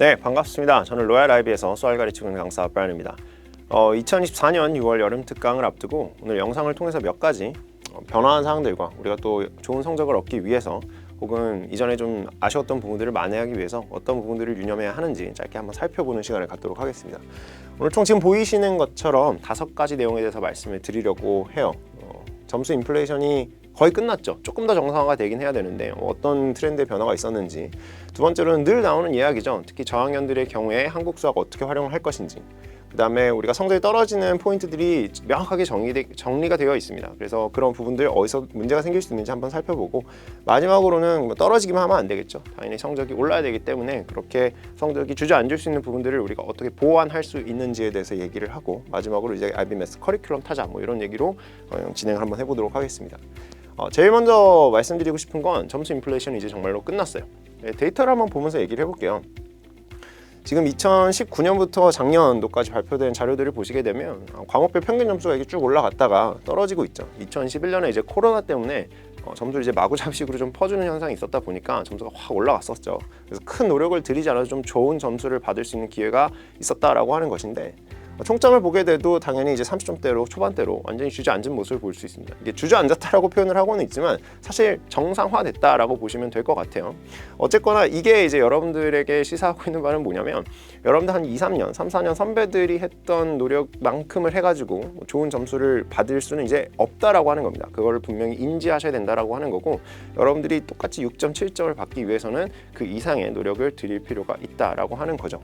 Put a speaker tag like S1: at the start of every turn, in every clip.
S1: 네, 반갑습니다. 저는 로얄 아이비에서 수학을 가르치고 있는 강사 브라이언입니다. 2024년 6월 여름 특강을 앞두고 오늘 영상을 통해서 몇 가지 변화한 사항들과 우리가 또 좋은 성적을 얻기 위해서 혹은 이전에 좀 아쉬웠던 부분들을 만회하기 위해서 어떤 부분들을 유념해야 하는지 짧게 한번 살펴보는 시간을 갖도록 하겠습니다. 오늘 총 지금 보이시는 것처럼 5가지 내용에 대해서 말씀을 드리려고 해요. 점수 인플레이션이 거의 끝났죠. 조금 더 정상화가 되긴 해야 되는데 어떤 트렌드의 변화가 있었는지, 두 번째로는 늘 나오는 이야기죠. 특히 저학년들의 경우에 한국 수학 어떻게 활용을 할 것인지, 그 다음에 우리가 성적이 떨어지는 포인트들이 명확하게 정리가 되어 있습니다. 그래서 그런 부분들 어디서 문제가 생길 수 있는지 한번 살펴보고, 마지막으로는 떨어지기만 하면 안 되겠죠. 당연히 성적이 올라야 되기 때문에 그렇게 성적이 주저앉을 수 있는 부분들을 우리가 어떻게 보완할 수 있는지에 대해서 얘기를 하고, 마지막으로 이제 IBMS 커리큘럼 타자 이런 얘기로 진행을 한번 해보도록 하겠습니다. 제일 먼저 말씀드리고 싶은 건 점수 인플레이션이 이제 정말로 끝났어요. 데이터를 한번 보면서 얘기를 해볼게요. 지금 2019년부터 작년도까지 발표된 자료들을 보시게 되면 과목별 평균 점수가 이렇게 쭉 올라갔다가 떨어지고 있죠. 2021년에 이제 코로나 때문에 점수를 이제 마구잡이식으로 좀 퍼주는 현상이 있었다 보니까 점수가 확 올라갔었죠. 그래서 큰 노력을 들이지 않아도 좀 좋은 점수를 받을 수 있는 기회가 있었다라고 하는 것인데, 총점을 보게 돼도 당연히 이제 30점대로 초반대로 완전히 주저앉은 모습을 볼 수 있습니다. 이게 주저앉았다라고 표현을 하고는 있지만 사실 정상화됐다라고 보시면 될 것 같아요. 어쨌거나 이게 이제 여러분들에게 시사하고 있는 바는 뭐냐면, 여러분들 한 2, 3년, 3, 4년 선배들이 했던 노력만큼을 해가지고 좋은 점수를 받을 수는 이제 없다라고 하는 겁니다. 그거를 분명히 인지하셔야 된다라고 하는 거고, 여러분들이 똑같이 6점, 7점을 받기 위해서는 그 이상의 노력을 드릴 필요가 있다라고 하는 거죠.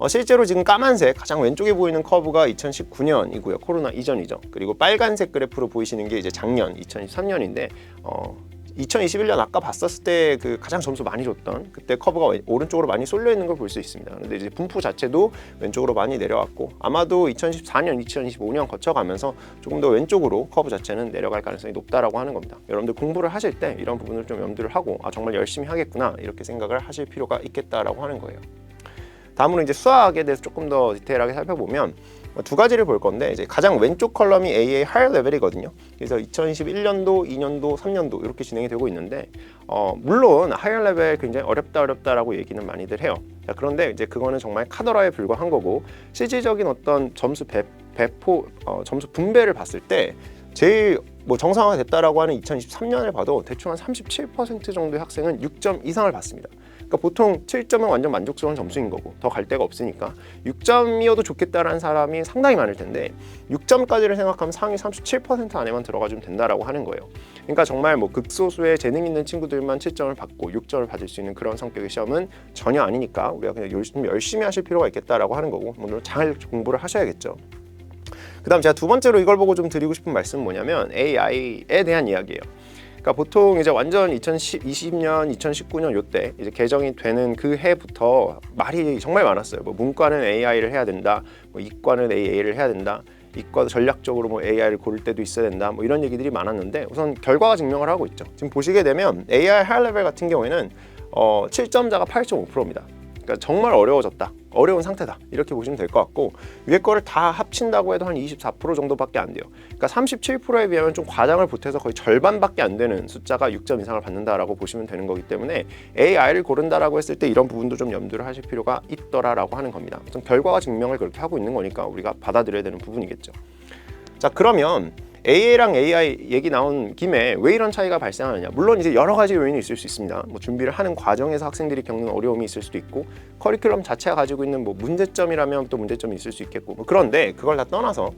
S1: 실제로 지금 까만색 가장 왼쪽에 보이는 커브가 2019년이고요. 코로나 이전이죠. 그리고 빨간색 그래프로 보이시는 게 이제 작년 2023년인데 2021년 아까 봤었을 때 그 가장 점수 많이 줬던 그때 커브가 오른쪽으로 많이 쏠려 있는 걸 볼 수 있습니다. 그런데 이제 분포 자체도 왼쪽으로 많이 내려왔고, 아마도 2014년, 2025년 거쳐가면서 조금 더 왼쪽으로 커브 자체는 내려갈 가능성이 높다라고 하는 겁니다. 여러분들 공부를 하실 때 이런 부분을 좀 염두를 하고 정말 열심히 하겠구나 이렇게 생각을 하실 필요가 있겠다라고 하는 거예요. 다음으로 이제 수학에 대해서 조금 더 디테일하게 살펴보면 두 가지를 볼 건데, 이제 가장 왼쪽 컬럼이 AA 하이어 레벨이거든요. 그래서 2021년도, 2년도, 3년도 이렇게 진행이 되고 있는데, 물론 하이어 레벨 굉장히 어렵다라고 얘기는 많이들 해요. 자, 그런데 이제 그거는 정말 카더라에 불과한 거고, 실질적인 어떤 점수 배포, 점수 분배를 봤을 때 제일 정상화가 됐다라고 하는 2023년을 봐도 대충 한 37% 정도의 학생은 6점 이상을 받습니다. 그러니까 보통 7점은 완전 만족스러운 점수인 거고 더 갈 데가 없으니까 6점이어도 좋겠다라는 사람이 상당히 많을 텐데, 6점까지를 생각하면 상위 37% 안에만 들어가주면 된다라고 하는 거예요. 그러니까 정말 극소수의 재능 있는 친구들만 7점을 받고 6점을 받을 수 있는 그런 성격의 시험은 전혀 아니니까 우리가 그냥 열심히 하실 필요가 있겠다라고 하는 거고, 물론 잘 공부를 하셔야겠죠. 그 다음 제가 두 번째로 이걸 보고 좀 드리고 싶은 말씀은 뭐냐면 AI에 대한 이야기예요. 그러니까 보통 이제 완전 2020년, 2019년 요때 이제 개정이 되는 그 해부터 말이 정말 많았어요. 문과는 AI를 해야 된다, 이과는 AA를 해야 된다, 이과도 전략적으로 AI를 고를 때도 있어야 된다, 이런 얘기들이 많았는데, 우선 결과가 증명을 하고 있죠. 지금 보시게 되면 AI 하이 레벨 같은 경우에는 7점자가 8.5%입니다. 그러니까 정말 어려워졌다, 어려운 상태다 이렇게 보시면 될 것 같고, 위에 거를 다 합친다고 해도 한 24% 정도밖에 안 돼요. 그러니까 37%에 비하면 좀 과장을 보태서 거의 절반밖에 안 되는 숫자가 6점 이상을 받는다라고 보시면 되는 거기 때문에 AI를 고른다라고 했을 때 이런 부분도 좀 염두를 하실 필요가 있더라라고 하는 겁니다. 좀 결과가 증명을 그렇게 하고 있는 거니까 우리가 받아들여야 되는 부분이겠죠. 자, 그러면 AA랑 AI 얘기 나온 김에 왜 이런 차이가 발생하느냐? 물론 이제 여러 가지 요인이 있을 수 있습니다. 준비를 하는 과정에서 학생들이 겪는 어려움이 있을 수도 있고, 커리큘럼 자체가 가지고 있는 문제점이라면 또 문제점이 있을 수 있겠고, 그런데 그걸 다 떠나서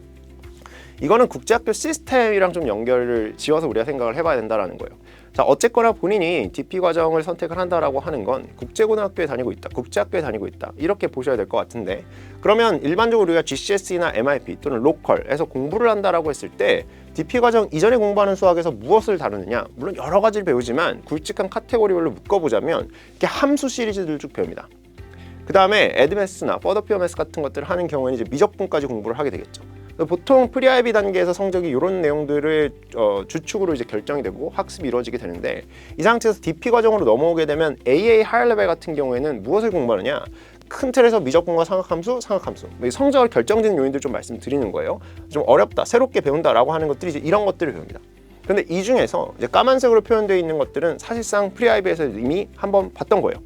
S1: 이거는 국제학교 시스템이랑 좀 연결을 지어서 우리가 생각을 해봐야 된다는 거예요. 자, 어쨌거나 본인이 DP 과정을 선택을 한다라고 하는 건 국제고등학교에 다니고 있다, 국제학교에 다니고 있다 이렇게 보셔야 될 것 같은데, 그러면 일반적으로 우리가 GCSE나 MIP 또는 로컬에서 공부를 한다라고 했을 때 DP 과정 이전에 공부하는 수학에서 무엇을 다루느냐? 물론 여러 가지를 배우지만 굵직한 카테고리별로 묶어보자면 이렇게 함수 시리즈들을 쭉 배웁니다. 그 다음에 애드매스나 퍼더피어 매스 같은 것들을 하는 경우에는 이제 미적분까지 공부를 하게 되겠죠. 보통 프리-IB 단계에서 성적이 이런 내용들을 주축으로 이제 결정이 되고 학습이 이루어지게 되는데, 이 상태에서 DP 과정으로 넘어오게 되면 AA 하이 레벨 같은 경우에는 무엇을 공부하느냐? 큰 틀에서 미적분과 삼각함수, 성적을 결정짓는 요인들 좀 말씀드리는 거예요. 좀 어렵다, 새롭게 배운다라고 하는 것들이 이제 이런 것들을 배웁니다. 그런데 이 중에서 이제 까만색으로 표현되어 있는 것들은 사실상 프리-IB에서 이미 한번 봤던 거예요.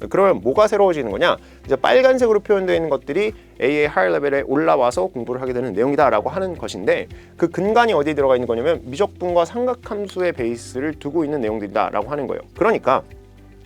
S1: 그러면 뭐가 새로워지는 거냐? 이제 빨간색으로 표현되어 있는 것들이 AA higher level에 올라와서 공부를 하게 되는 내용이다라고 하는 것인데 그 근간이 어디에 들어가 있는 거냐면 미적분과 삼각함수의 베이스를 두고 있는 내용들이다라고 하는 거예요. 그러니까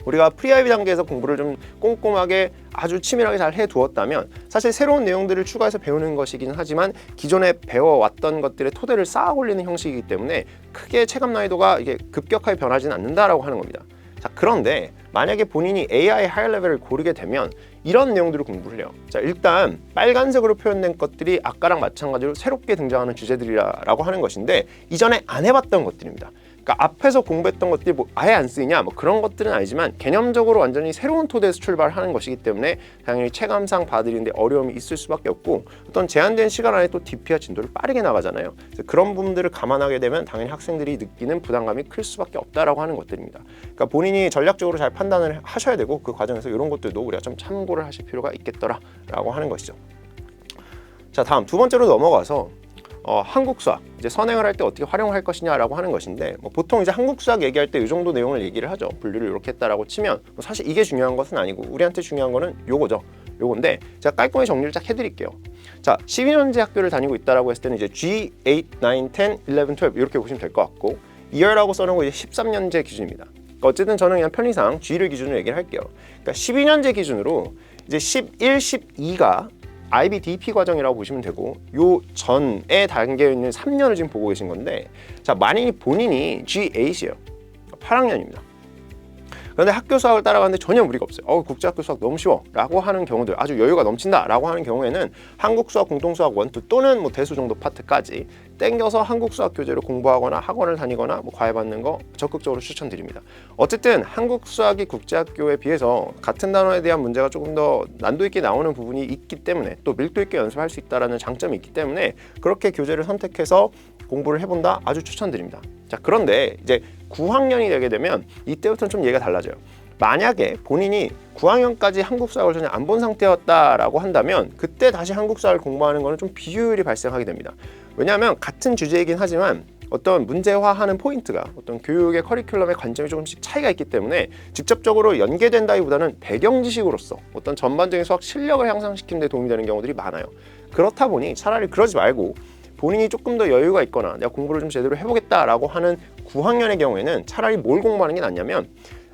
S1: 우리가 프리-IB 단계에서 공부를 좀 꼼꼼하게 아주 치밀하게 잘 해두었다면 사실 새로운 내용들을 추가해서 배우는 것이긴 하지만 기존에 배워왔던 것들의 토대를 쌓아 올리는 형식이기 때문에 크게 체감 난이도가 이게 급격하게 변하지는 않는다라고 하는 겁니다. 자, 그런데 만약에 본인이 AI 하이어 레벨을 고르게 되면 이런 내용들을 공부를 해요. 자, 일단 빨간색으로 표현된 것들이 아까랑 마찬가지로 새롭게 등장하는 주제들이라고 하는 것인데 이전에 안 해봤던 것들입니다. 그러니까 앞에서 공부했던 것들이 뭐 아예 안 쓰이냐 뭐 그런 것들은 아니지만 개념적으로 완전히 새로운 토대에서 출발하는 것이기 때문에 당연히 체감상 받아들이는데 어려움이 있을 수밖에 없고 어떤 제한된 시간 안에 또 DP와 진도를 빠르게 나가잖아요. 그래서 그런 부분들을 감안하게 되면 당연히 학생들이 느끼는 부담감이 클 수밖에 없다라고 하는 것들입니다. 그러니까 본인이 전략적으로 잘 판단을 하셔야 되고 그 과정에서 이런 것들도 우리가 좀 참고를 하실 필요가 있겠더라라고 하는 것이죠. 자, 다음 두 번째로 넘어가서 한국 수학 이제 선행을 할 때 어떻게 활용할 것이냐라고 하는 것인데 보통 이제 한국 수학 얘기할 때 이 정도 내용을 얘기를 하죠. 분류를 이렇게 했다라고 치면 사실 이게 중요한 것은 아니고 우리한테 중요한 거는 요거죠. 요건데 제가 깔끔하게 정리를 딱 해드릴게요. 자, 12년제 학교를 다니고 있다라고 했을 때는 이제 G8, 9, 10, 11, 12 이렇게 보시면 될 것 같고 2열라고 써놓은 거 이제 13년제 기준입니다. 그러니까 어쨌든 저는 그냥 편의상 G를 기준으로 얘기를 할게요. 그러니까 12년제 기준으로 이제 11, 12가 IB-DP 과정이라고 보시면 되고 요 전에 단계에 있는 3년을 지금 보고 계신 건데 자, 만약에 본인이 G8이에요. 8학년입니다. 그런데 학교 수학을 따라가는데 전혀 무리가 없어요. 국제학교 수학 너무 쉬워 라고 하는 경우들, 아주 여유가 넘친다 라고 하는 경우에는 한국 수학, 공통수학 1, 2 또는 뭐 대수 정도 파트까지 땡겨서 한국 수학 교재를 공부하거나 학원을 다니거나 뭐 과외받는 거 적극적으로 추천드립니다. 어쨌든 한국 수학이 국제학교에 비해서 같은 단어에 대한 문제가 조금 더 난도 있게 나오는 부분이 있기 때문에 또 밀도 있게 연습할 수 있다는 장점이 있기 때문에 그렇게 교재를 선택해서 공부를 해본다 아주 추천드립니다. 자, 그런데 이제 9학년이 되게 되면 이때부터는 좀 얘기가 달라져요. 만약에 본인이 9학년까지 한국 수학을 전혀 안 본 상태였다라고 한다면 그때 다시 한국 수학을 공부하는 것은 좀 비효율이 발생하게 됩니다. 왜냐하면 같은 주제이긴 하지만 어떤 문제화하는 포인트가 어떤 교육의 커리큘럼의 관점이 조금씩 차이가 있기 때문에 직접적으로 연계된다기보다는 배경 지식으로서 어떤 전반적인 수학 실력을 향상시키는 데 도움이 되는 경우들이 많아요. 그렇다 보니 차라리 그러지 말고 본인이 조금 더 여유가 있거나 내가 공부를 좀 제대로 해보겠다라고 하는 9학년의 경우에는 차라리 뭘 공부하는 게 낫냐면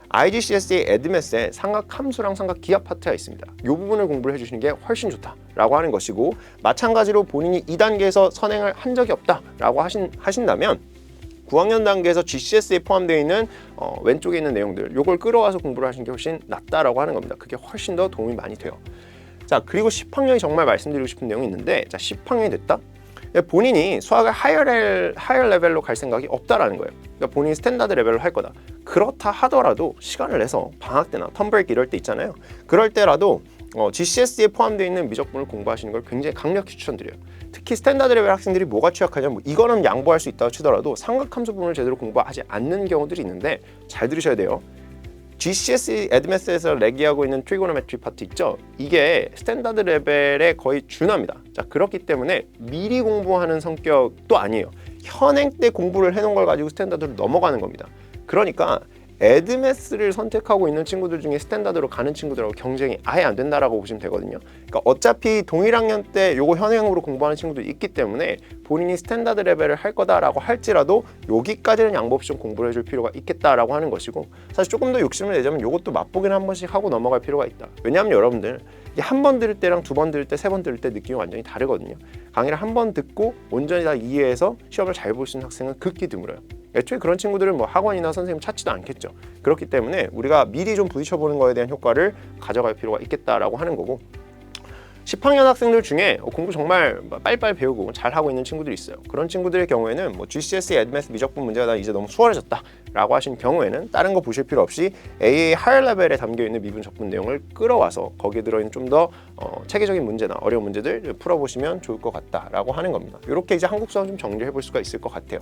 S1: IGCSE 애드매스에 삼각함수랑 삼각기하 파트가 있습니다. 이 부분을 공부를 해주시는 게 훨씬 좋다라고 하는 것이고 마찬가지로 본인이 2단계에서 선행을 한 적이 없다라고 하신다면 9학년 단계에서 GCSE에 포함되어 있는 왼쪽에 있는 내용들 요걸 끌어와서 공부를 하시는 게 훨씬 낫다라고 하는 겁니다. 그게 훨씬 더 도움이 많이 돼요. 자, 그리고 10학년이 정말 말씀드리고 싶은 내용이 있는데 자, 10학년이 됐다? 본인이 수학을 하이어 레벨로 갈 생각이 없다라는 거예요. 그러니까 본인이 스탠다드 레벨로 할 거다. 그렇다 하더라도 시간을 내서 방학 때나 텀브레이크 이럴 때 있잖아요. 그럴 때라도 GCSE에 포함되어 있는 미적분을 공부하시는 걸 굉장히 강력히 추천드려요. 특히 스탠다드 레벨 학생들이 뭐가 취약하냐면 이거는 양보할 수 있다고 치더라도 삼각함수 부분을 제대로 공부하지 않는 경우들이 있는데 잘 들으셔야 돼요. GCSE 애드매스에서 레기하고 있는 트리고노메트리 파트 있죠? 이게 스탠다드 레벨에 거의 준합니다. 자, 그렇기 때문에 미리 공부하는 성격도 아니에요. 현행 때 공부를 해놓은 걸 가지고 스탠다드로 넘어가는 겁니다. 그러니까 애드매스를 선택하고 있는 친구들 중에 스탠다드로 가는 친구들하고 경쟁이 아예 안 된다라고 보시면 되거든요. 그러니까 어차피 동일 학년 때 요거 현행으로 공부하는 친구들이 있기 때문에 본인이 스탠다드 레벨을 할 거다라고 할지라도 여기까지는 양보 없이 좀 공부를 해줄 필요가 있겠다라고 하는 것이고 사실 조금 더 욕심을 내자면 요것도 맛보기는 한 번씩 하고 넘어갈 필요가 있다. 왜냐하면 여러분들 한 번 들을 때랑 두 번 들을 때, 세 번 들을 때 느낌이 완전히 다르거든요. 강의를 한 번 듣고 온전히 다 이해해서 시험을 잘 볼 수 있는 학생은 극히 드물어요. 애초에 그런 친구들은 뭐 학원이나 선생님 찾지도 않겠죠. 그렇기 때문에 우리가 미리 좀 부딪혀보는 거에 대한 효과를 가져갈 필요가 있겠다라고 하는 거고 10학년 학생들 중에 공부 정말 빨리빨리 배우고 잘하고 있는 친구들이 있어요. 그런 친구들의 경우에는 뭐 GCSE 애드매스 미적분 문제가 나 이제 너무 수월해졌다 라고 하신 경우에는 다른 거 보실 필요 없이 AA 하이어 레벨에 담겨있는 미분 적분 내용을 끌어와서 거기에 들어있는 좀 더 체계적인 문제나 어려운 문제들 풀어보시면 좋을 것 같다라고 하는 겁니다. 이렇게 이제 한국 수학 좀 정리해 볼 수가 있을 것 같아요.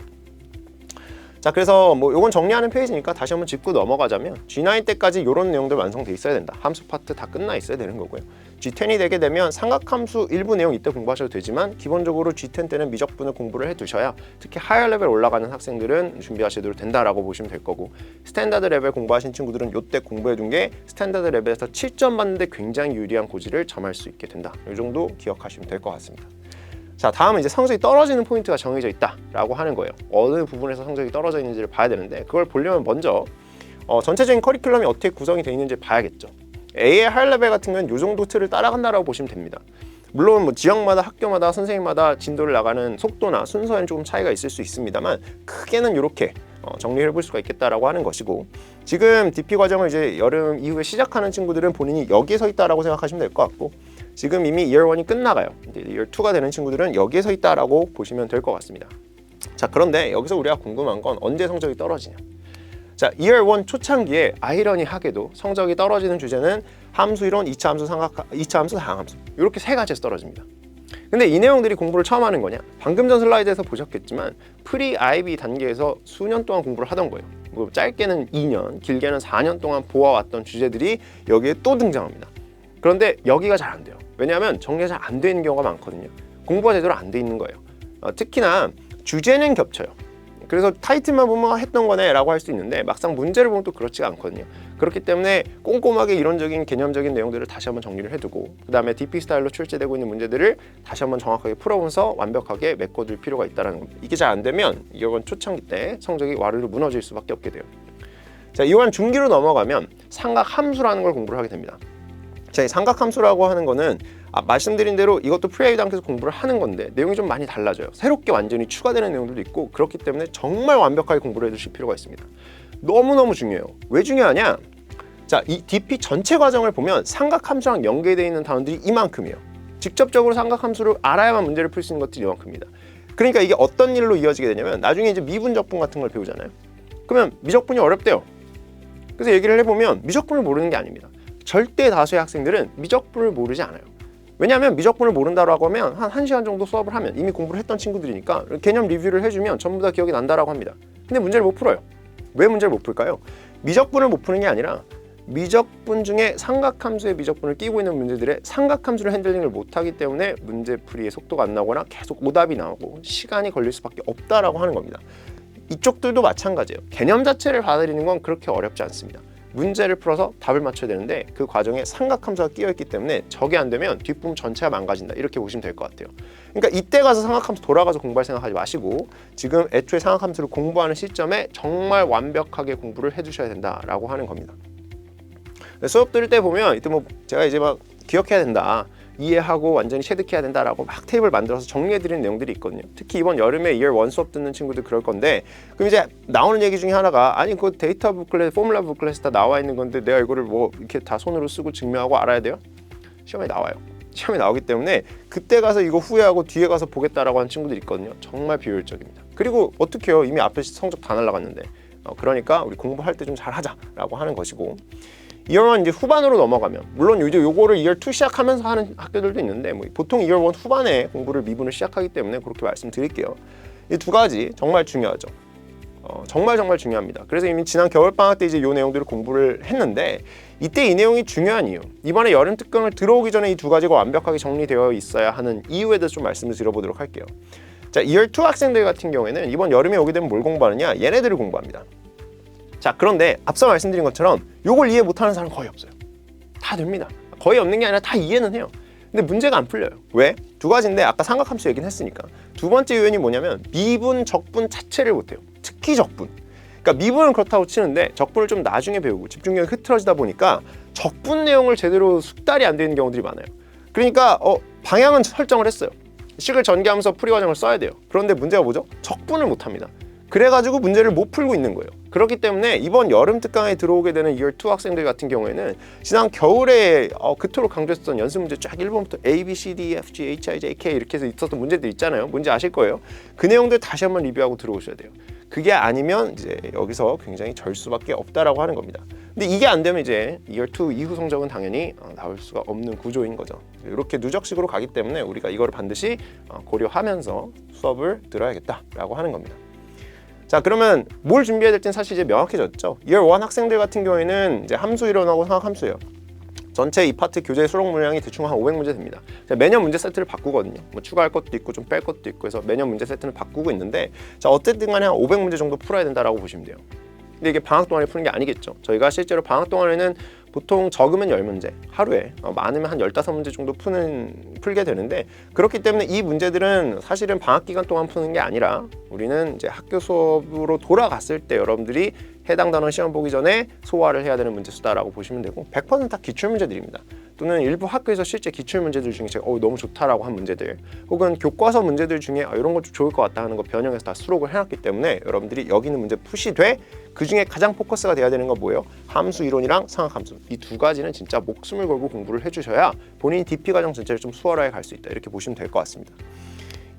S1: 자, 그래서 뭐 요건 정리하는 페이지니까 다시 한번 짚고 넘어가자면 G9 때까지 이런 내용들 완성돼 있어야 된다. 함수 파트 다 끝나 있어야 되는 거고요. G10이 되게 되면 삼각함수 일부 내용 이때 공부하셔도 되지만 기본적으로 G10 때는 미적분을 공부를 해두셔야 특히 하이어 레벨 올라가는 학생들은 준비하셔도 된다라고 보시면 될 거고, 스탠다드 레벨 공부하신 친구들은 이때 공부해둔 게 스탠다드 레벨에서 7점 받는데 굉장히 유리한 고지를 점할 수 있게 된다. 이 정도 기억하시면 될 것 같습니다. 자, 다음은 이제 성적이 떨어지는 포인트가 정해져 있다라고 하는 거예요. 어느 부분에서 성적이 떨어져 있는지를 봐야 되는데, 그걸 보려면 먼저 전체적인 커리큘럼이 어떻게 구성이 되어 있는지 봐야겠죠. A의 하이 레벨 같은 경우는 이 정도 틀을 따라간다라고 보시면 됩니다. 물론 뭐 지역마다 학교마다 선생님마다 진도를 나가는 속도나 순서에는 조금 차이가 있을 수 있습니다만 크게는 이렇게 정리를 해볼 수가 있겠다라고 하는 것이고, 지금 DP 과정을 이제 여름 이후에 시작하는 친구들은 본인이 여기에 서 있다라고 생각하시면 될 것 같고, 지금 이미 Year 1이 끝나가요. 이제 Year 2가 되는 친구들은 여기에 서 있다라고 보시면 될 것 같습니다. 자, 그런데 여기서 우리가 궁금한 건 언제 성적이 떨어지냐. 자, Year 1 초창기에 아이러니하게도 성적이 떨어지는 주제는 함수 이론, 2차 함수, 2차 함수, 다항함수 이렇게 세 가지에서 떨어집니다. 근데 이 내용들이 공부를 처음 하는 거냐? 방금 전 슬라이드에서 보셨겠지만 프리 IB 단계에서 수년 동안 공부를 하던 거예요. 뭐 짧게는 2년, 길게는 4년 동안 보아왔던 주제들이 여기에 또 등장합니다. 그런데 여기가 잘 안 돼요. 왜냐하면 정리가 잘 안 되는 경우가 많거든요. 공부가 제대로 안 돼 있는 거예요. 특히나 주제는 겹쳐요. 그래서 타이틀만 보면 했던 거네 라고 할 수 있는데 막상 문제를 보면 또 그렇지가 않거든요. 그렇기 때문에 꼼꼼하게 이론적인 개념적인 내용들을 다시 한번 정리를 해두고, 그 다음에 DP 스타일로 출제되고 있는 문제들을 다시 한번 정확하게 풀어보면서 완벽하게 메꿔둘 필요가 있다는 겁니다. 이게 잘 안 되면 이번 초창기 때 성적이 와르르 무너질 수밖에 없게 돼요. 자, 이번 중기로 넘어가면 삼각함수라는 걸 공부를 하게 됩니다. 자, 이 삼각함수라고 하는 거는 말씀드린 대로 이것도 프리아이비 단계에서 공부를 하는 건데 내용이 좀 많이 달라져요. 새롭게 완전히 추가되는 내용들도 있고, 그렇기 때문에 정말 완벽하게 공부를 해두실 필요가 있습니다. 너무너무 중요해요. 왜 중요하냐? 자, 이 DP 전체 과정을 보면 삼각함수랑 연계되어 있는 단원들이 이만큼이에요. 직접적으로 삼각함수를 알아야만 문제를 풀 수 있는 것들이 이만큼입니다. 그러니까 이게 어떤 일로 이어지게 되냐면 나중에 이제 미분적분 같은 걸 배우잖아요. 그러면 미적분이 어렵대요. 그래서 얘기를 해보면 미적분을 모르는 게 아닙니다. 절대 다수의 학생들은 미적분을 모르지 않아요. 왜냐하면 미적분을 모른다라고 하면 한 1시간 정도 수업을 하면 이미 공부를 했던 친구들이니까 개념 리뷰를 해주면 전부 다 기억이 난다라고 합니다. 근데 문제를 못 풀어요. 왜 문제를 못 풀까요? 미적분을 못 푸는 게 아니라 미적분 중에 삼각함수의 미적분을 끼고 있는 문제들의 삼각함수를 핸들링을 못하기 때문에 문제풀이의 속도가 안 나거나 계속 오답이 나오고 시간이 걸릴 수밖에 없다라고 하는 겁니다. 이쪽들도 마찬가지예요. 개념 자체를 받아들이는 건 그렇게 어렵지 않습니다. 문제를 풀어서 답을 맞춰야 되는데 그 과정에 삼각함수가 끼어있기 때문에 저게 안 되면 뒷부분 전체가 망가진다, 이렇게 보시면 될 것 같아요. 그러니까 이때 가서 삼각함수 돌아가서 공부할 생각하지 마시고 지금 애초에 삼각함수를 공부하는 시점에 정말 완벽하게 공부를 해주셔야 된다라고 하는 겁니다. 수업 들을 때 보면 이때 뭐 제가 이제 막 기억해야 된다, 이해하고 완전히 체득해야 된다라고 막 테이블 만들어서 정리해드리는 내용들이 있거든요. 특히 이번 여름에 Year 1 수업 듣는 친구들 그럴 건데, 그럼 이제 나오는 얘기 중에 하나가 아니 그 데이터 부클렛, 포뮬라 부클렛에 다 나와 있는 건데 내가 이거를 뭐 이렇게 다 손으로 쓰고 증명하고 알아야 돼요? 시험에 나와요. 시험에 나오기 때문에 그때 가서 이거 후회하고 뒤에 가서 보겠다라고 하는 친구들이 있거든요. 정말 비효율적입니다. 그리고 어떻게 해요? 이미 앞에 성적 다 날라갔는데. 그러니까 우리 공부할 때 좀 잘하자라고 하는 것이고, Year 1 이제 후반으로 넘어가면 물론 이제 요거를 Year 2 시작하면서 하는 학교들도 있는데 뭐 보통 Year 1 후반에 공부를 미분을 시작하기 때문에 그렇게 말씀드릴게요. 이 두 가지 정말 중요하죠. 정말 중요합니다. 그래서 이미 지난 겨울방학 때 이제 요 내용들을 공부를 했는데 이때 이 내용이 중요한 이유, 이번에 여름 특강을 들어오기 전에 이 두 가지가 완벽하게 정리되어 있어야 하는 이유에 대해서 좀 말씀을 드려보도록 할게요. 자, Year 2 학생들 같은 경우에는 이번 여름에 오게 되면 뭘 공부하느냐? 얘네들을 공부합니다. 자, 그런데 앞서 말씀드린 것처럼 요걸 이해 못하는 사람은 거의 없어요. 다 됩니다. 거의 없는 게 아니라 다 이해는 해요. 근데 문제가 안 풀려요. 왜? 두 가지인데 아까 삼각함수 얘기는 했으니까. 두 번째 요인이 뭐냐면 미분, 적분 자체를 못해요. 특히 적분. 그러니까 미분은 그렇다고 치는데 적분을 좀 나중에 배우고 집중력이 흐트러지다 보니까 적분 내용을 제대로 숙달이 안 되는 경우들이 많아요. 그러니까 방향은 설정을 했어요. 식을 전개하면서 풀이 과정을 써야 돼요. 그런데 문제가 뭐죠? 적분을 못합니다. 그래가지고 문제를 못 풀고 있는 거예요. 그렇기 때문에 이번 여름 특강에 들어오게 되는 Year 2 학생들 같은 경우에는 지난 겨울에 그토록 강조했던 연습 문제 쫙 1번부터 A, B, C, D, F, G, H, I, J, K 이렇게 해서 있었던 문제들 있잖아요. 뭔지 아실 거예요. 그 내용들 다시 한번 리뷰하고 들어오셔야 돼요. 그게 아니면 이제 여기서 굉장히 절 수밖에 없다라고 하는 겁니다. 근데 이게 안 되면 이제 Year 2 이후 성적은 당연히 나올 수가 없는 구조인 거죠. 이렇게 누적식으로 가기 때문에 우리가 이거를 반드시 고려하면서 수업을 들어야겠다라고 하는 겁니다. 자, 그러면 뭘 준비해야 될지는 사실 이제 명확해졌죠. Year 1 학생들 같은 경우에는 이제 함수 이론하고 상학함수예요. 전체 이 파트 교재 수록 물량이 대충 한 500문제 됩니다. 매년 문제 세트를 바꾸거든요. 뭐 추가할 것도 있고 좀 뺄 것도 있고 해서 매년 문제 세트는 바꾸고 있는데, 자, 어쨌든 간에 한 500문제 정도 풀어야 된다라고 보시면 돼요. 근데 이게 방학 동안에 푸는 게 아니겠죠. 저희가 실제로 방학 동안에는 보통 적으면 10문제, 하루에 많으면 한 15문제 정도 풀게 되는데, 그렇기 때문에 이 문제들은 사실은 방학 기간 동안 푸는 게 아니라 우리는 이제 학교 수업으로 돌아갔을 때 여러분들이 해당 단원 시험 보기 전에 소화를 해야 되는 문제 수다라고 보시면 되고, 100% 다 기출문제들입니다. 또는 일부 학교에서 실제 기출문제들 중에 제가 너무 좋다라고 한 문제들, 혹은 교과서 문제들 중에 이런 거 좀 좋을 것 같다 하는 거 변형해서 다 수록을 해놨기 때문에 여러분들이 여기 있는 문제 푸시되, 그 중에 가장 포커스가 돼야 되는 건 뭐예요? 함수 이론이랑 상학함수, 이 두 가지는 진짜 목숨을 걸고 공부를 해주셔야 본인이 DP 과정 전체를 좀 수월하게 갈 수 있다, 이렇게 보시면 될 것 같습니다.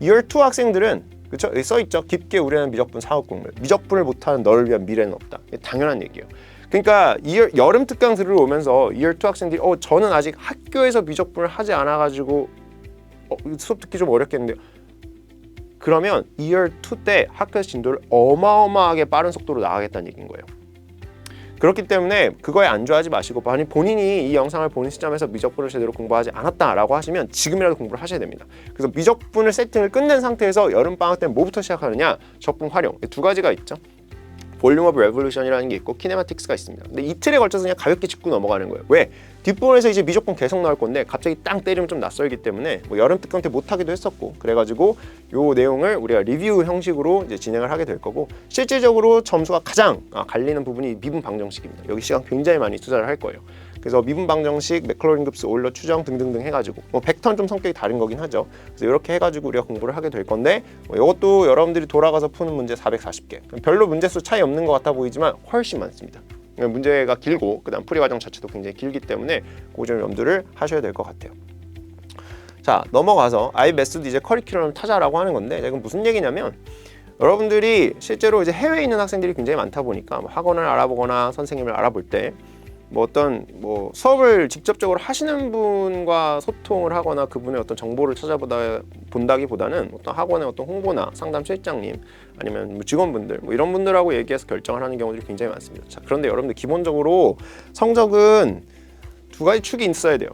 S1: Year 2 학생들은 그렇죠? 여기 써있죠. 깊게 우려는 미적분 사업 공부. 미적분을 못하는 너를 위한 미래는 없다. 당연한 얘기예요. 그러니까 여름 특강 들어오면서 Year 2 학생들이 저는 아직 학교에서 미적분을 하지 않아가지고 수업 듣기 좀 어렵겠는데요. 그러면 Year 2 때 학교에서 진도를 어마어마하게 빠른 속도로 나가겠다는 얘기인 거예요. 그렇기 때문에 그거에 안주하지 마시고, 만약 본인이 이 영상을 보는 시점에서 미적분을 제대로 공부하지 않았다라고 하시면 지금이라도 공부를 하셔야 됩니다. 그래서 미적분을 세팅을 끝낸 상태에서 여름방학 때는 뭐부터 시작하느냐? 적분 활용, 두 가지가 있죠. 볼륨 오브 레볼루션이라는 게 있고 키네마틱스가 있습니다. 근데 이틀에 걸쳐서 그냥 가볍게 짚고 넘어가는 거예요. 왜? 뒷부분에서 이제 미적분 계속 나올 건데 갑자기 땅 때리면 좀 낯설기 때문에 여름 특강 때 못하기도 했었고, 그래가지고 요 내용을 우리가 리뷰 형식으로 이제 진행을 하게 될 거고, 실질적으로 점수가 가장 갈리는 부분이 미분 방정식입니다. 여기 시간 굉장히 많이 투자를 할 거예요. 그래서 미분 방정식, 매클로린 급수, 오일러 추정 등등등 해가지고 벡터는 좀 성격이 다른 거긴 하죠. 그래서 이렇게 해가지고 우리가 공부를 하게 될 건데, 이것도 여러분들이 돌아가서 푸는 문제 440개. 별로 문제수 차이 없는 것 같아 보이지만 훨씬 많습니다. 문제가 길고 그다음 풀이 과정 자체도 굉장히 길기 때문에 그 점 염두를 하셔야 될 것 같아요. 자, 넘어가서 IMS도 이제 커리큘럼 타자라고 하는 건데, 이건 무슨 얘기냐면, 여러분들이 실제로 이제 해외에 있는 학생들이 굉장히 많다 보니까 학원을 알아보거나 선생님을 알아볼 때 어떤 수업을 직접적으로 하시는 분과 소통을 하거나 그분의 어떤 정보를 찾아본다기보다는 어떤 학원의 어떤 홍보나 상담 실장님 아니면 직원분들 이런 분들하고 얘기해서 결정을 하는 경우들이 굉장히 많습니다. 자, 그런데 여러분들 기본적으로 성적은 두 가지 축이 있어야 돼요.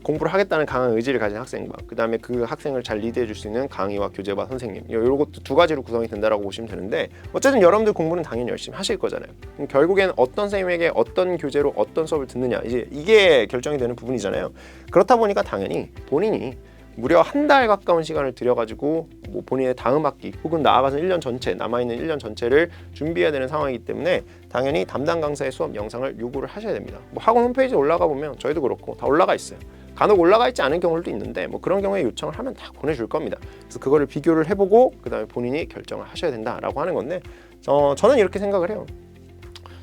S1: 공부를 하겠다는 강한 의지를 가진 학생과 그 다음에 그 학생을 잘 리드해 줄 수 있는 강의와 교재와 선생님, 이것도 두 가지로 구성이 된다라고 보시면 되는데, 어쨌든 여러분들 공부는 당연히 열심히 하실 거잖아요. 그럼 결국엔 어떤 선생님에게 어떤 교재로 어떤 수업을 듣느냐, 이제 이게 결정이 되는 부분이잖아요. 그렇다 보니까 당연히 본인이 무려 한 달 가까운 시간을 들여가지고 본인의 다음 학기 혹은 나아가서 1년 전체, 남아있는 1년 전체를 준비해야 되는 상황이기 때문에 당연히 담당 강사의 수업 영상을 요구를 하셔야 됩니다. 학원 홈페이지에 올라가 보면 저희도 그렇고 다 올라가 있어요. 간혹 올라가 있지 않은 경우도 있는데 그런 경우에 요청을 하면 다 보내줄 겁니다. 그래서 그거를 비교를 해보고 그 다음에 본인이 결정을 하셔야 된다라고 하는 건데, 저는 이렇게 생각을 해요.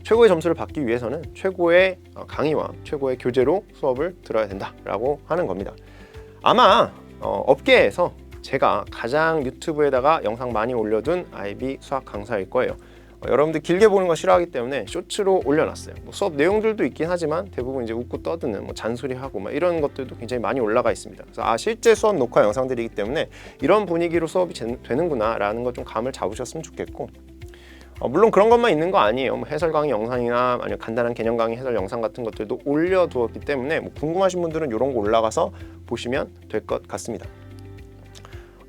S1: 최고의 점수를 받기 위해서는 최고의 강의와 최고의 교재로 수업을 들어야 된다라고 하는 겁니다. 아마 업계에서 제가 가장 유튜브에다가 영상 많이 올려둔 IB 수학 강사일 거예요. 여러분들 길게 보는 거 싫어하기 때문에 쇼츠로 올려놨어요. 수업 내용들도 있긴 하지만 대부분 이제 웃고 떠드는 잔소리하고 이런 것들도 굉장히 많이 올라가 있습니다. 그래서 실제 수업 녹화 영상들이기 때문에 이런 분위기로 수업이 되는구나 라는 거 좀 감을 잡으셨으면 좋겠고, 물론 그런 것만 있는 거 아니에요. 해설 강의 영상이나 아니면 간단한 개념 강의 해설 영상 같은 것들도 올려두었기 때문에 궁금하신 분들은 이런 거 올라가서 보시면 될 것 같습니다.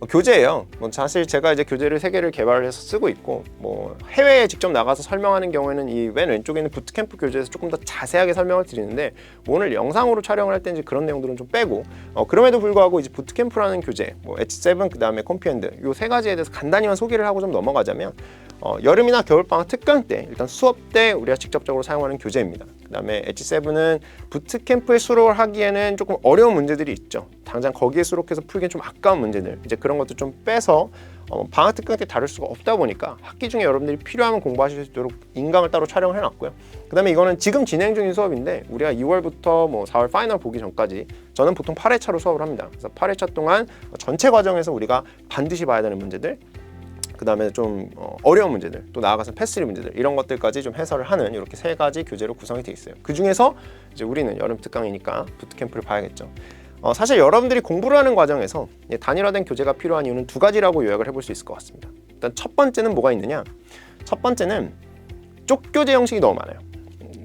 S1: 교재예요. 사실 제가 이제 교재를 3개를 개발해서 쓰고 있고, 해외에 직접 나가서 설명하는 경우에는 이 맨 왼쪽에 있는 부트캠프 교재에서 조금 더 자세하게 설명을 드리는데, 오늘 영상으로 촬영을 할 때 이제 그런 내용들은 좀 빼고, 그럼에도 불구하고 이제 부트캠프라는 교재, H7 그 다음에 컴피엔드, 이 3가지에 대해서 간단히만 소개를 하고 좀 넘어가자면, 여름이나 겨울방학 특강 때 일단 수업 때 우리가 직접적으로 사용하는 교재입니다. 그 다음에 H7은 부트캠프에 수록을 하기에는 조금 어려운 문제들이 있죠. 당장 거기에 수록해서 풀기엔 좀 아까운 문제들, 이제 그런 것도 좀 빼서 방학 특강 때 다룰 수가 없다 보니까 학기 중에 여러분들이 필요하면 공부하실 수 있도록 인강을 따로 촬영을 해놨고요. 그 다음에 이거는 지금 진행 중인 수업인데, 우리가 2월부터 4월 파이널 보기 전까지 저는 보통 8회차로 수업을 합니다. 그래서 8회차 동안 전체 과정에서 우리가 반드시 봐야 되는 문제들, 그 다음에 좀 어려운 문제들, 또 나아가서 패스리 문제들, 이런 것들까지 좀 해설을 하는 이렇게 3가지 교재로 구성이 되어 있어요. 그 중에서 이제 우리는 여름 특강이니까 부트캠프를 봐야겠죠. 사실 여러분들이 공부를 하는 과정에서 단일화된 교재가 필요한 이유는 2가지라고 요약을 해볼 수 있을 것 같습니다. 일단 첫 번째는 뭐가 있느냐? 첫 번째는 쪽교재 형식이 너무 많아요.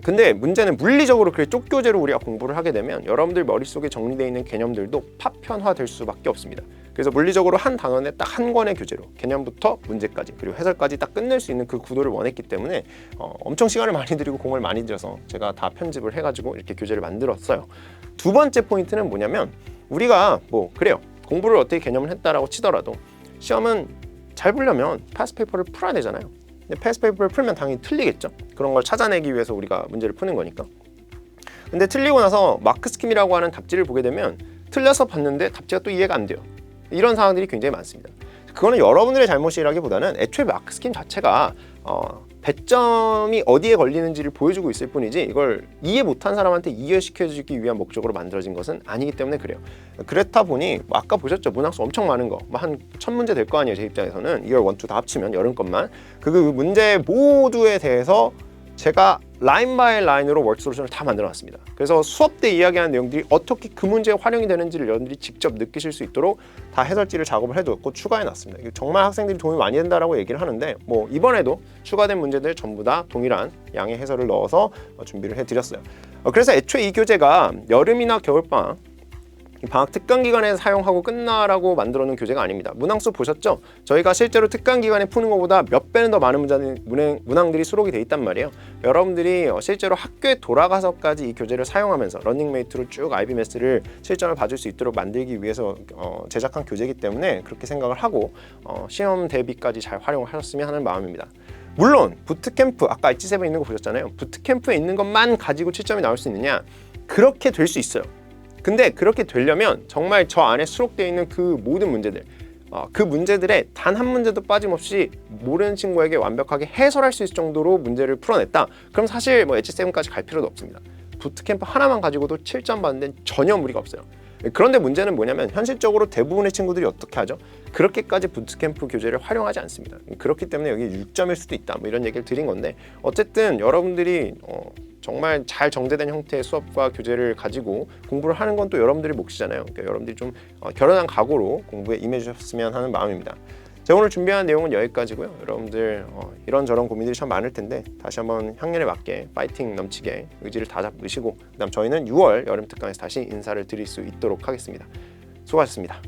S1: 근데 문제는 물리적으로 그 쪽교재로 우리가 공부를 하게 되면 여러분들 머릿속에 정리되어 있는 개념들도 파편화될 수밖에 없습니다. 그래서 물리적으로 한 단원에 딱 한 권의 교재로 개념부터 문제까지 그리고 해설까지 딱 끝낼 수 있는 그 구도를 원했기 때문에 엄청 시간을 많이 들이고 공을 많이 들여서 제가 다 편집을 해가지고 이렇게 교재를 만들었어요. 두 번째 포인트는 뭐냐면 우리가 뭐 그래요. 공부를 어떻게 개념을 했다라고 치더라도 시험은 잘 보려면 패스 페이퍼를 풀어야 되잖아요. 근데 패스 페이퍼를 풀면 당연히 틀리겠죠. 그런 걸 찾아내기 위해서 우리가 문제를 푸는 거니까. 근데 틀리고 나서 마크 스킴이라고 하는 답지를 보게 되면 틀려서 봤는데 답지가 또 이해가 안 돼요. 이런 상황들이 굉장히 많습니다. 그거는 여러분들의 잘못이라기보다는 애초에 마크 스킴 자체가 배점이 어디에 걸리는지를 보여주고 있을 뿐이지 이걸 이해 못한 사람한테 이해시켜주기 위한 목적으로 만들어진 것은 아니기 때문에 그래요. 그렇다 보니 아까 보셨죠? 문학수 엄청 많은 거 한 1000문제 될 거 아니에요. 제 입장에서는 2월 1, 2 다 합치면 여름 것만 그 문제 모두에 대해서 제가 라인 바이 라인으로 워크 솔루션을 다 만들어놨습니다. 그래서 수업 때 이야기하는 내용들이 어떻게 그 문제에 활용이 되는지를 여러분들이 직접 느끼실 수 있도록 다 해설지를 작업을 해두었고 추가해놨습니다. 정말 학생들이 도움이 많이 된다라고 얘기를 하는데 뭐 이번에도 추가된 문제들 전부 다 동일한 양의 해설을 넣어서 준비를 해드렸어요. 그래서 애초에 이 교재가 여름이나 겨울방학 방학 특강 기간에 사용하고 끝나라고 만들어 놓은 교재가 아닙니다. 문항수 보셨죠? 저희가 실제로 특강 기간에 푸는 것보다 몇 배는 더 많은 문항들이 수록이 돼 있단 말이에요. 여러분들이 실제로 학교에 돌아가서까지 이 교재를 사용하면서 러닝메이트로 쭉 IBMS를 실전을 봐줄 수 있도록 만들기 위해서 제작한 교재이기 때문에 그렇게 생각을 하고 시험 대비까지 잘 활용하셨으면 하는 마음입니다. 물론 부트캠프 아까 엣지7에 있는 거 보셨잖아요. 부트캠프에 있는 것만 가지고 7점이 나올 수 있느냐? 그렇게 될 수 있어요. 근데 그렇게 되려면 정말 저 안에 수록되어 있는 그 모든 문제들 그 문제들의 단 한 문제도 빠짐없이 모르는 친구에게 완벽하게 해설할 수 있을 정도로 문제를 풀어냈다. 그럼 사실 뭐 엣지7까지 갈 필요도 없습니다. 부트캠프 하나만 가지고도 7점 받는 데는 전혀 무리가 없어요. 그런데 문제는 뭐냐면 현실적으로 대부분의 친구들이 어떻게 하죠? 그렇게까지 부트캠프 교재를 활용하지 않습니다. 그렇기 때문에 여기 6점일 수도 있다 뭐 이런 얘기를 드린 건데 어쨌든 여러분들이 정말 잘 정제된 형태의 수업과 교재를 가지고 공부를 하는 건 또 여러분들의 몫이잖아요. 그러니까 여러분들이 좀 결연한 각오로 공부에 임해주셨으면 하는 마음입니다. 제가 오늘 준비한 내용은 여기까지고요. 여러분들 이런저런 고민들이 참 많을 텐데 다시 한번 학년에 맞게 파이팅 넘치게 의지를 다 잡으시고 그다음 저희는 6월 여름 특강에서 다시 인사를 드릴 수 있도록 하겠습니다. 수고하셨습니다.